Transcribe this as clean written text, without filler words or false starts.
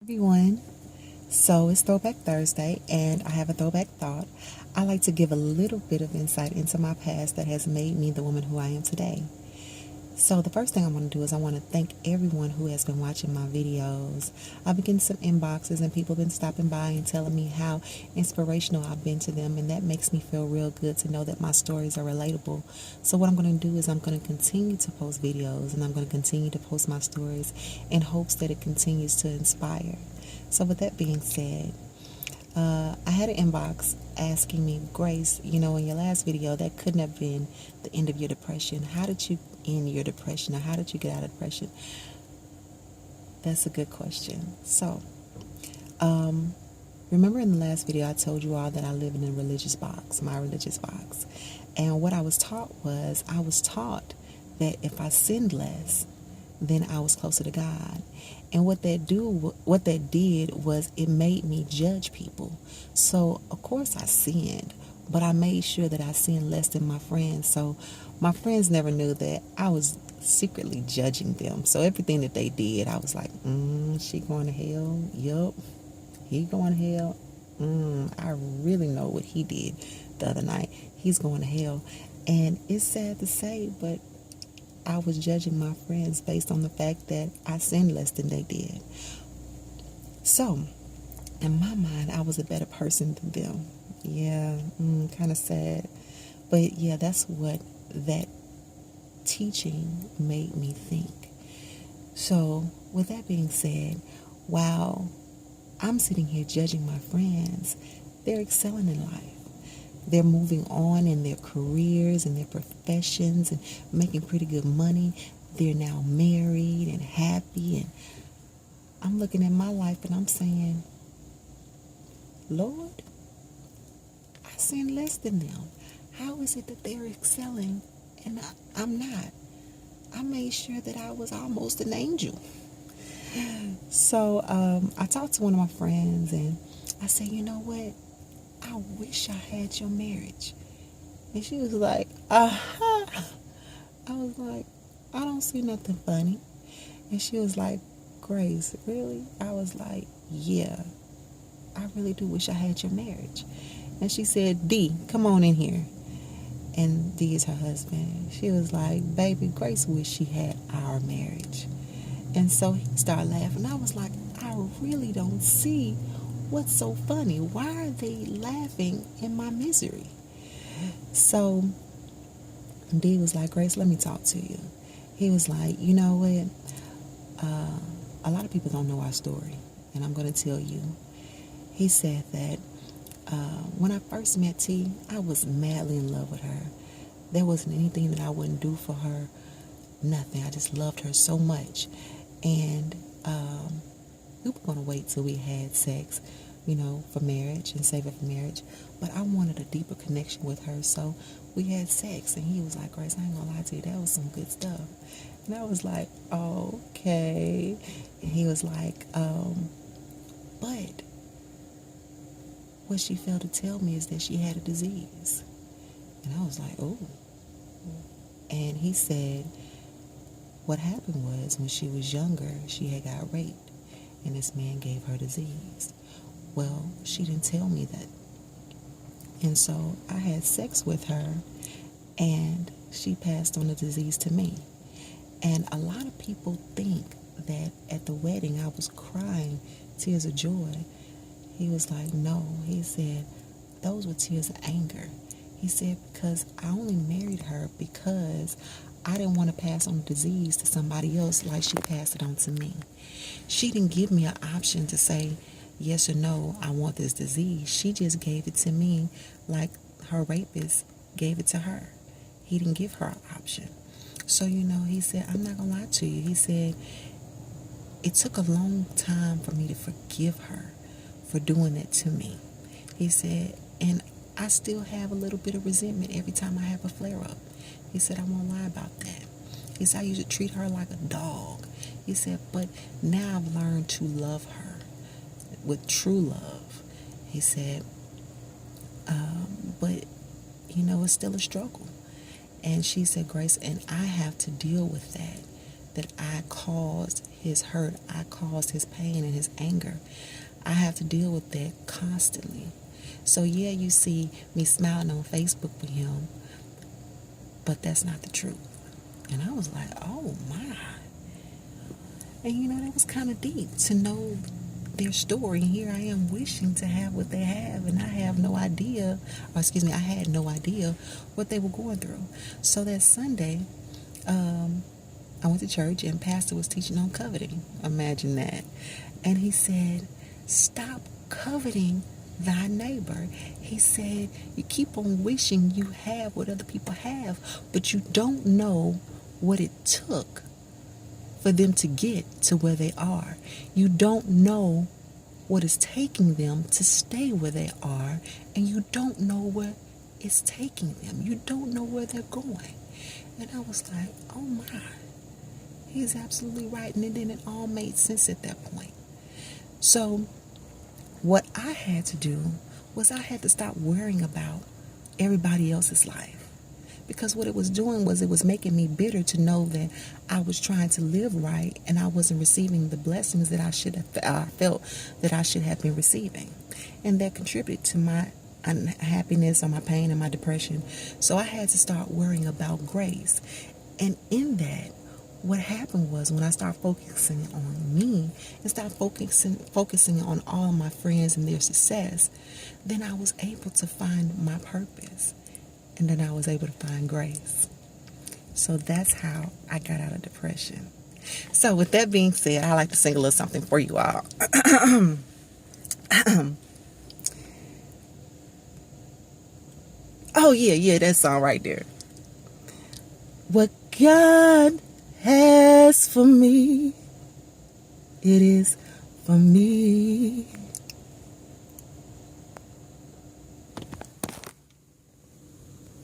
Everyone. So it's Throwback Thursday, and I have a throwback thought. I like to give a little bit of insight into my past that has made me the woman who I am today. So the first thing I want to do is I want to thank everyone who has been watching my videos. I've been getting some inboxes and people have been stopping by and telling me how inspirational I've been to them, and that makes me feel real good to know that my stories are relatable. So what I'm going to do is I'm going to continue to post videos and I'm going to continue to post my stories in hopes that it continues to inspire. So with that being said, I had an inbox asking me, Grace, in your last video, that couldn't have been the end of your depression. How did you end your depression, or how did you get out of depression? That's a good question. So, remember in the last video, I told you all that I live in a religious box, my religious box. And what I was taught that if I sinned less, then I was closer to God. And what that did was it made me judge people. So of course I sinned, but I made sure that I sinned less than my friends. So my friends never knew that I was secretly judging them. So everything that they did, I was like, she going to hell? Yup. He going to hell? I really know what he did the other night. He's going to hell. And it's sad to say, but I was judging my friends based on the fact that I sinned less than they did. So, in my mind, I was a better person than them. Yeah, kind of sad. But yeah, that's what that teaching made me think. So, with that being said, while I'm sitting here judging my friends, they're excelling in life. They're moving on in their careers and their professions and making pretty good money. They're now married and happy. And I'm looking at my life and I'm saying, Lord, I sin less than them. How is it that they're excelling and I'm not? I made sure that I was almost an angel. So I talked to one of my friends and I said, you know what? I wish I had your marriage. And she was like, aha. I was like, I don't see nothing funny. And she was like, Grace, really? I was like, yeah, I really do wish I had your marriage. And she said, D, come on in here. And D is her husband. She was like, baby, Grace wish she had our marriage. And so he started laughing. I was like, I really don't see what's so funny. Why are they laughing in my misery? So D was like, Grace, let me talk to you. He was like, you know what? A lot of people don't know our story, and I'm going to tell you. He said that when I first met T, I was madly in love with her. There wasn't anything that I wouldn't do for her. Nothing. I just loved her so much. And we were going to wait till we had sex, for marriage and save it for marriage. But I wanted a deeper connection with her, so we had sex. And he was like, Grace, I ain't going to lie to you, that was some good stuff. And I was like, okay. And he was like, but what she failed to tell me is that she had a disease. And I was like, oh. And he said, what happened was when she was younger, she had got raped, and this man gave her disease. Well, she didn't tell me that. And so I had sex with her, and she passed on the disease to me. And a lot of people think that at the wedding I was crying tears of joy. He was like, no. He said, those were tears of anger. He said, because I only married her because I didn't want to pass on the disease to somebody else like she passed it on to me. She didn't give me an option to say yes or no, I want this disease. She just gave it to me like her rapist gave it to her. He didn't give her an option. So, he said, I'm not going to lie to you. He said, it took a long time for me to forgive her for doing that to me. He said, and I still have a little bit of resentment every time I have a flare up. He said, I won't lie about that. He said, I used to treat her like a dog. He said, but now I've learned to love her with true love. He said, but, it's still a struggle. And she said, Grace, and I have to deal with that that I caused his hurt, I caused his pain and his anger. I have to deal with that constantly. So yeah, you see me smiling on Facebook with him, but that's not the truth. And I was like, oh my. And you know, that was kind of deep to know their story. And here I am wishing to have what they have, and I have no idea, or excuse me, I had no idea what they were going through. So that Sunday, I went to church and pastor was teaching on coveting. Imagine that. And he said, stop coveting thy neighbor. He said, you keep on wishing you have what other people have, but you don't know what it took for them to get to where they are. You don't know what is taking them to stay where they are, and you don't know where it's taking them. You don't know where they're going. And I was like, oh my, he's absolutely right. And then it all made sense at that point. So what I had to do was I had to stop worrying about everybody else's life. Because what it was doing was it was making me bitter to know that I was trying to live right and I wasn't receiving the blessings that I felt that I should have been receiving. And that contributed to my unhappiness or my pain and my depression. So I had to start worrying about grace. And in that, what happened was when I started focusing on me and started focusing on all my friends and their success, then I was able to find my purpose. And then I was able to find grace. So that's how I got out of depression. So with that being said, I like to sing a little something for you all. Oh, yeah, that song right there. What God has for me, it is for me.